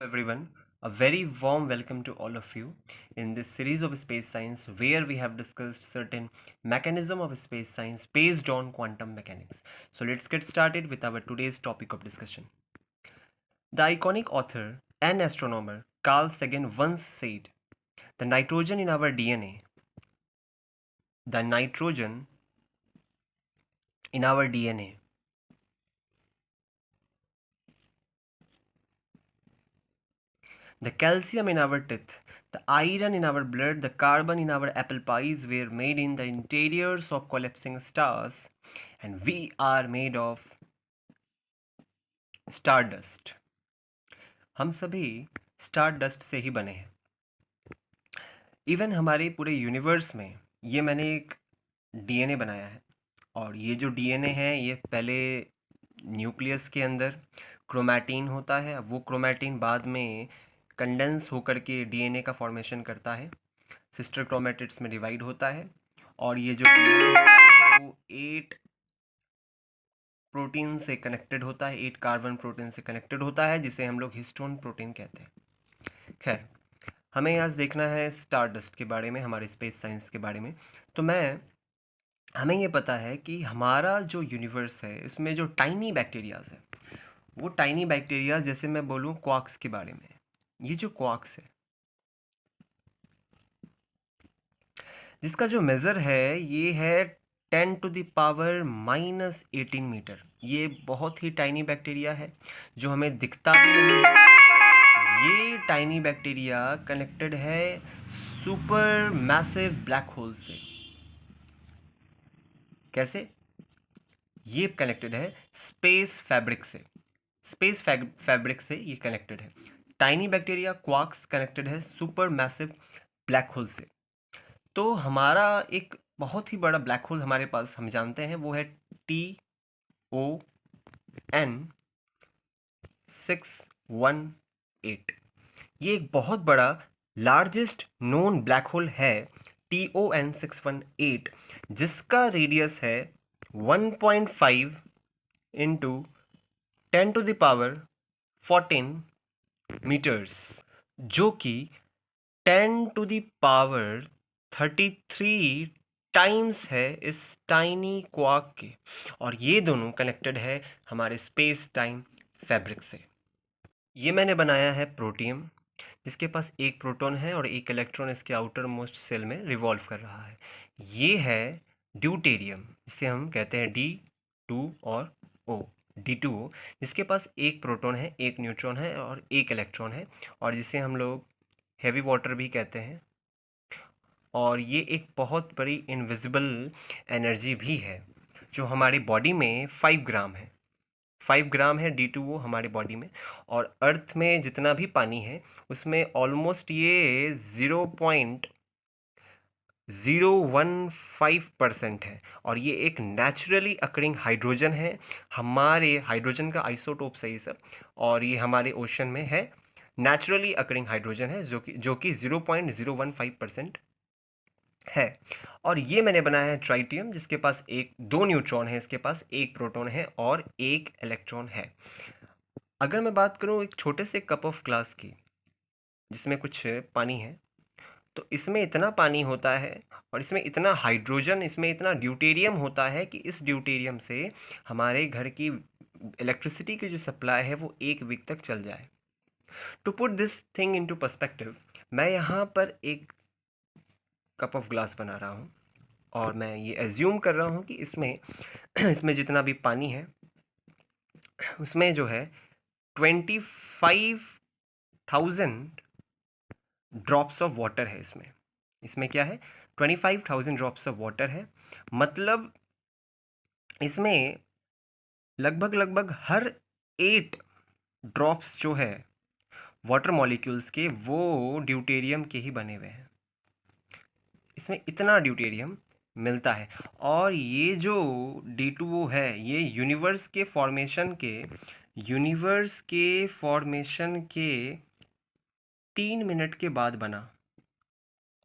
everyone, a very warm welcome to all of you in this series of space science where we have discussed certain mechanism of space science based on quantum mechanics. So let's get started with our today's topic of discussion. The iconic author and astronomer Carl Sagan once said, "The nitrogen in our DNA, the nitrogen in our DNA the calcium in our teeth, the iron in our blood, the carbon in our apple pies were made in the interiors of collapsing stars, and we are made of stardust." हम सभी stardust से ही बने हैं। Even हमारे पूरे universe में ये मैंने एक डीएनए बनाया है, और ये जो डीएनए है ये पहले न्यूक्लियस के अंदर क्रोमैटिन होता है। अब वो क्रोमैटिन बाद में कंडेंस होकर के डीएनए का फॉर्मेशन करता है, सिस्टर क्रोमेटिड्स में डिवाइड होता है, और ये जो डीएनए होता है वो 8 प्रोटीन से कनेक्टेड होता है, 8 कार्बन प्रोटीन से कनेक्टेड होता है, जिसे हम लोग हिस्टोन प्रोटीन कहते हैं। खैर, हमें आज देखना है स्टारडस्ट के बारे में, हमारे स्पेस साइंस के बारे में। तो हमें ये पता है कि हमारा जो यूनिवर्स है इसमें जो टाइनी बैक्टीरियाज है, वो टाइनी बैक्टीरियाज, जैसे मैं बोलूँ क्वार्क्स के बारे में, ये जो क्वार्क्स है जिसका जो मेज़र है ये है 10⁻⁻18 मीटर। ये बहुत ही टाइनी बैक्टीरिया है जो हमें दिखता भी नहीं है। ये टाइनी बैक्टीरिया कनेक्टेड है सुपर मैसिव ब्लैक होल से। कैसे? ये कनेक्टेड है स्पेस फैब्रिक से। स्पेस फैब्रिक से ये कनेक्टेड है। टाइनी बैक्टीरिया क्वार्क्स कनेक्टेड है सुपर मैसिव ब्लैक होल से। तो हमारा एक बहुत ही बड़ा ब्लैक होल हमारे पास हम जानते हैं, वो है TON618। ये एक बहुत बड़ा लार्जेस्ट नोन ब्लैक होल है TON618, जिसका रेडियस है 1.5 इंटू 10⁻14 मीटर्स, जो कि 10⁻33 टाइम्स है इस टाइनी क्वार्क के। और ये दोनों कनेक्टेड है हमारे स्पेस टाइम फैब्रिक से। ये मैंने बनाया है प्रोटियम, जिसके पास एक प्रोटॉन है और एक इलेक्ट्रॉन इसके आउटर मोस्ट सेल में रिवॉल्व कर रहा है। ये है ड्यूटेरियम, जिसे हम कहते हैं D2 और O, D2O, जिसके पास एक प्रोटॉन है, एक न्यूट्रॉन है और एक इलेक्ट्रॉन है, और जिसे हम लोग हेवी वाटर भी कहते हैं। और ये एक बहुत बड़ी इनविजिबल एनर्जी भी है जो हमारी बॉडी में 5 ग्राम है। 5 ग्राम है D2O हमारी बॉडी में, और अर्थ में जितना भी पानी है उसमें ऑलमोस्ट ये 0.015% है। और ये एक नेचुरली अकरिंग हाइड्रोजन है, हमारे हाइड्रोजन का आइसोटोप से ही सब, और ये हमारे ओशन में है। नेचुरली अकरिंग हाइड्रोजन है जो कि 0.015% है। और ये मैंने बनाया है ट्राइटियम, जिसके पास दो न्यूट्रॉन है, इसके पास एक प्रोटॉन है और एक इलेक्ट्रॉन है। अगर मैं बात करूं एक छोटे से कप ऑफ ग्लास की जिसमें कुछ पानी है, तो इसमें इतना पानी होता है और इसमें इतना हाइड्रोजन, इसमें इतना ड्यूटेरियम होता है कि इस ड्यूटेरियम से हमारे घर की इलेक्ट्रिसिटी की जो सप्लाई है वो 1 वीक तक चल जाए। To put this thing into perspective, मैं यहाँ पर एक कप ऑफ ग्लास बना रहा हूँ और मैं ये एज्यूम कर रहा हूँ कि इसमें इसमें जितना भी पानी है उसमें जो है 25,000 ड्रॉप्स ऑफ वाटर है। इसमें क्या है? 25,000 ड्रॉप्स ऑफ वाटर है। मतलब इसमें लगभग हर 8 ड्रॉप्स जो है वाटर मॉलिक्यूल्स के, वो ड्यूटेरियम के ही बने हुए हैं। इसमें इतना ड्यूटेरियम मिलता है। और ये जो D2O है ये यूनिवर्स के फॉर्मेशन के 3 मिनट के बाद बना,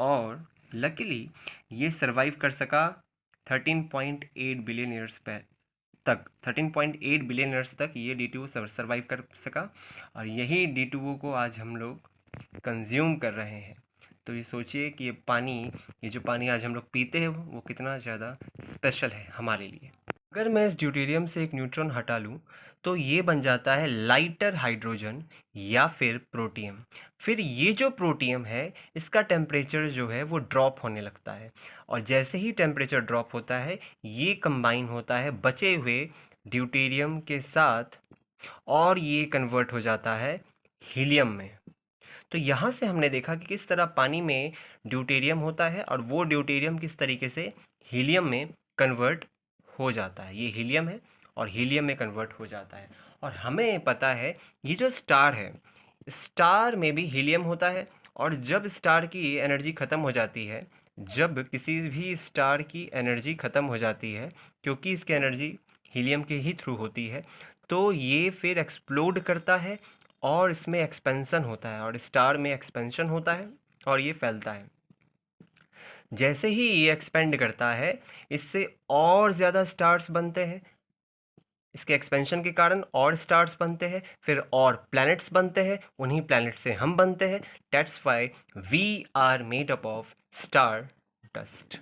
और लकीली ये सरवाइव कर सका 13.8 बिलियन ईयर्स तक 13.8 बिलियन ईयर्स तक ये D2O सर्वाइव कर सका, और यही D2O को आज हम लोग कंज्यूम कर रहे हैं। तो ये सोचिए कि ये जो पानी आज हम लोग पीते हैं वो कितना ज़्यादा स्पेशल है हमारे लिए। अगर मैं इस ड्यूटेरियम से एक न्यूट्रॉन हटा लूँ तो ये बन जाता है लाइटर हाइड्रोजन या फिर प्रोटियम। फिर ये जो प्रोटियम है इसका टेम्परेचर जो है वो ड्रॉप होने लगता है, और जैसे ही टेम्परेचर ड्रॉप होता है ये कंबाइन होता है बचे हुए ड्यूटेरियम के साथ, और ये कन्वर्ट हो जाता है हीलियम में। तो यहाँ से हमने देखा कि किस तरह पानी में ड्यूटेरियम होता है और वो ड्यूटेरियम किस तरीके से हीलियम में कन्वर्ट हो जाता है। ये हीलियम है और हीलियम में कन्वर्ट हो जाता है। और हमें पता है ये जो स्टार है, स्टार में भी हीलियम होता है, और जब स्टार की एनर्जी ख़त्म हो जाती है, जब किसी भी स्टार की एनर्जी ख़त्म हो जाती है, क्योंकि इसकी एनर्जी हीलियम के ही थ्रू होती है, तो ये फिर एक्सप्लोड करता है और इसमें एक्सपेंशन होता है, और स्टार में एक्सपेंशन होता है और ये फैलता है। जैसे ही ये एक्सपेंड करता है इससे और ज़्यादा स्टार्स बनते हैं, इसके एक्सपेंशन के कारण और स्टार्स बनते हैं, फिर और प्लैनेट्स बनते हैं, उन्हीं प्लैनेट से हम बनते हैं। That's why we are made up of star dust.